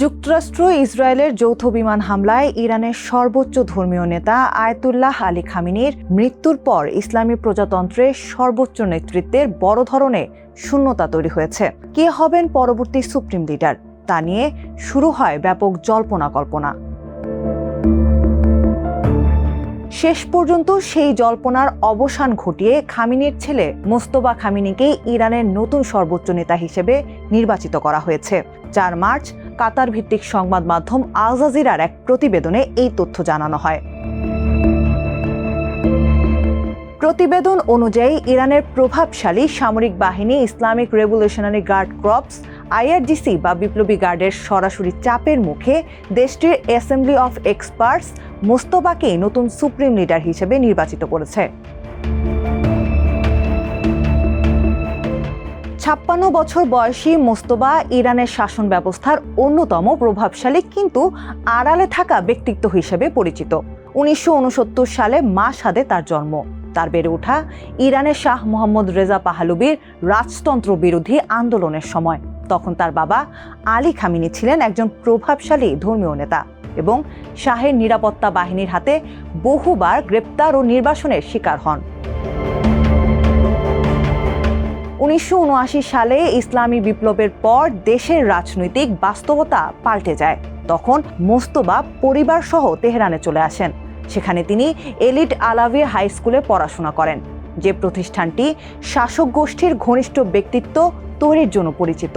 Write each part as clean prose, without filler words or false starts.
যুক্তরাষ্ট্র ইসরায়েলের যৌথ বিমান হামলায় ইরানের সর্বোচ্চ ধর্মীয় নেতা আয়াতুল্লাহ আলী খামেনির মৃত্যুর পর ইসলামী প্রজাতন্ত্রের সর্বোচ্চ নেতৃত্বের বড় ধরনের শূন্যতা তৈরি হয়েছে। কে হবেন পরবর্তী সুপ্রিম লিডার তা নিয়ে শুরু হয় ব্যাপক জল্পনা কল্পনা। শেষ পর্যন্ত সেই জল্পনার অবসান ঘটিয়ে খামেনির ছেলে মোস্তফা খামেনিকে ইরানের নতুন সর্বোচ্চ নেতা হিসেবে নির্বাচিত করা হয়েছে। 4 মার্চ কাতার ভিত্তিক সংবাদ মাধ্যম আল জাজিরার এক প্রতিবেদনে এই তথ্য জানানো হয়। প্রতিবেদন অনুযায়ী ইরানের প্রভাবশালী সামরিক বাহিনী Islamic Revolutionary Guard Corps IRGC বা বিপ্লবী গার্ডের সরাসরি চাপের মুখে দেশটির অ্যাসেম্বলি অফ এক্সপার্টস মোস্তফাকে নতুন সুপ্রিম লিডার হিসেবে নির্বাচিত করেছে। 56 বছর বয়সী মোস্তফা ইরানের শাসন ব্যবস্থার অন্যতম প্রভাবশালী কিন্তু আড়ালে থাকা ব্যক্তিত্ব হিসেবে পরিচিত। 1969 সালে মাশহাদে তার জন্ম। তার বেড়ে ওঠা ইরানের শাহ মোহাম্মদ রেজা পাহলভির রাজতন্ত্র বিরোধী আন্দোলনের সময়। তখন তার বাবা আলী খামেনি ছিলেন একজন প্রভাবশালী ধর্মীয় নেতা এবং শাহের নিরাপত্তা বাহিনীর হাতে বহুবার গ্রেপ্তার ও নির্বাসনের শিকার হন। 1979 সালে ইসলামী বিপ্লবের পর দেশের রাজনৈতিক বাস্তবতা পাল্টে যায়। তখন মোস্তফা পরিবার সহ তেহরানে চলে আসেন। সেখানে তিনি এলিট আলাভি হাই স্কুলে পড়াশোনা করেন, যে প্রতিষ্ঠানটি শাসক গোষ্ঠীর ঘনিষ্ঠ ব্যক্তিত্ব তৈরির জন্য পরিচিত।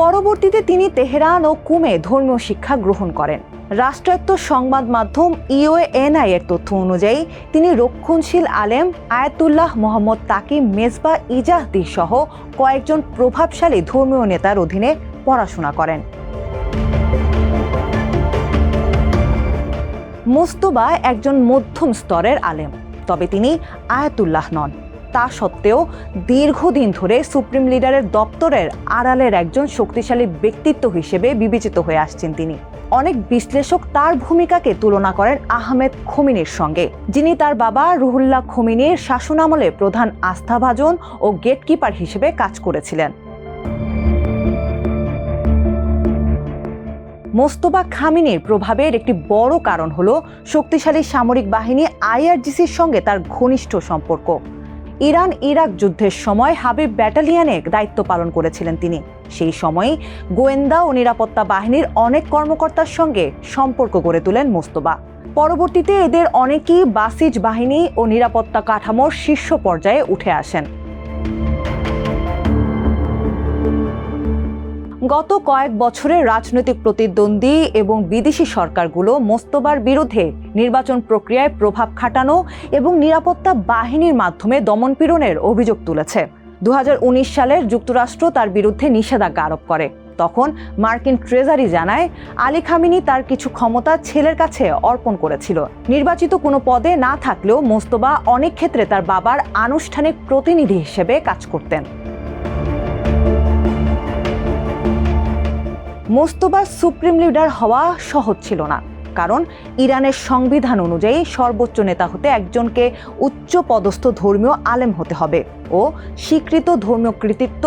পরবর্তীতে তিনি তেহরান ও কুমে ধর্মীয় শিক্ষা গ্রহণ করেন। রাষ্ট্রায়ত্ত সংবাদ মাধ্যম ইউএনআই এর তথ্য অনুযায়ী তিনি রক্ষণশীল আলেম আয়াতুল্লাহ মোহাম্মদ তাকি মেজবা ইজাহদি সহ কয়েকজন প্রভাবশালী ধর্মীয় নেতার অধীনে পড়াশোনা করেন। মোস্তফা একজন মধ্যম স্তরের আলেম, তবে তিনি আয়াতুল্লাহ নন। তা সত্ত্বেও দীর্ঘদিন ধরে সুপ্রিম লিডারের দপ্তরের আড়ালের একজন শক্তিশালী ব্যক্তিত্ব হিসেবে বিবেচিত হয়ে আসছেন তিনি। অনেক বিশ্লেষক তার ভূমিকাকে তুলনা করেন আহমেদ খোমেনির সঙ্গে, যিনি তার বাবা রুহুল্লাহ খোমেনির শাসনামলে প্রধান আস্থাভাজন ও গেটকিপার হিসেবে কাজ করেছিলেন। মোস্তফা খামেনির প্রভাবের একটি বড় কারণ হলো শক্তিশালী সামরিক বাহিনী আইআরজিসির সঙ্গে তার ঘনিষ্ঠ সম্পর্ক। ইরান ইরাক যুদ্ধের সময় হাবিব ব্যাটালিয়নে দায়িত্ব পালন করেছিলেন তিনি। সেই সময় গোয়েন্দা ও নিরাপত্তা বাহিনীর অনেক কর্মকর্তার সঙ্গে সম্পর্ক গড়ে তোলেন মোস্তফা। পরবর্তীতে এদের অনেকেই বাসিজ বাহিনী ও নিরাপত্তা কাঠামোর শীর্ষ পর্যায়ে উঠে আসেন। গত কয়েক বছরের রাজনৈতিক প্রতিদ্বন্দ্বী এবং বিদেশি সরকারগুলো মোস্তফার বিরুদ্ধে নির্বাচন প্রক্রিয়ায় প্রভাব খাটানো এবং নিরাপত্তা বাহিনীর মাধ্যমে দমনপীড়নের অভিযোগ তুলেছে। 2019 সালের যুক্তরাষ্ট্র তার বিরুদ্ধে নিষেধাজ্ঞা আরোপ করে। তখন মার্কিন ট্রেজারি জানায় আলী খামেনি তার কিছু ক্ষমতা ছেলের কাছে অর্পণ করেছিল। নির্বাচিত কোনো পদে না থাকলেও মোস্তফা অনেক ক্ষেত্রে তার বাবার আনুষ্ঠানিক প্রতিনিধি হিসেবে কাজ করতেন। মোস্তফার সুপ্রিম লিডার হওয়া সহজ ছিল না, কারণ ইরানের সংবিধান অনুযায়ী সর্বোচ্চ নেতা হতে একজনকে উচ্চ পদস্থ ধর্মীয় আলেম হতে হবে ও স্বীকৃত ধর্মীয় কৃতিত্ব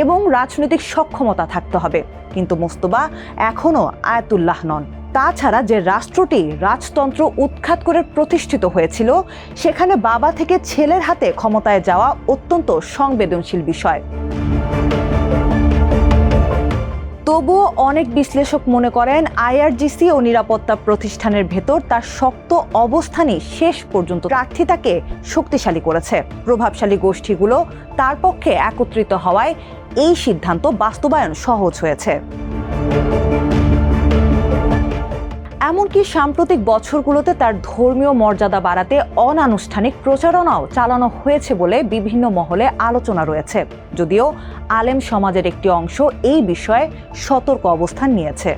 এবং রাজনৈতিক সক্ষমতা থাকতে হবে। কিন্তু মোস্তফা এখনও আয়াতুল্লাহ নন। তাছাড়া যে রাষ্ট্রটি রাজতন্ত্র উৎখাত করে প্রতিষ্ঠিত হয়েছিল, সেখানে বাবা থেকে ছেলের হাতে ক্ষমতায় যাওয়া অত্যন্ত সংবেদনশীল বিষয়। তবুও অনেক বিশ্লেষক মনে করেন আইআরজিসি ও নিরাপত্তা প্রতিষ্ঠানের ভেতর তার শক্ত অবস্থানই শেষ পর্যন্ত প্রার্থিতাকে শক্তিশালী করেছে। প্রভাবশালী গোষ্ঠীগুলো তার পক্ষে একত্রিত হওয়ায় এই সিদ্ধান্ত বাস্তবায়ন সহজ হয়েছে। এমনকি সাম্প্রতিক বছরগুলোতে তার ধর্মীয় মর্যাদা বাড়াতে অনানুষ্ঠানিক প্রচারণাও চালানো হয়েছে বলে বিভিন্ন মহলে আলোচনা রয়েছে, যদিও আলেম সমাজের একটি অংশ এই বিষয়ে সতর্ক অবস্থান নিয়েছে।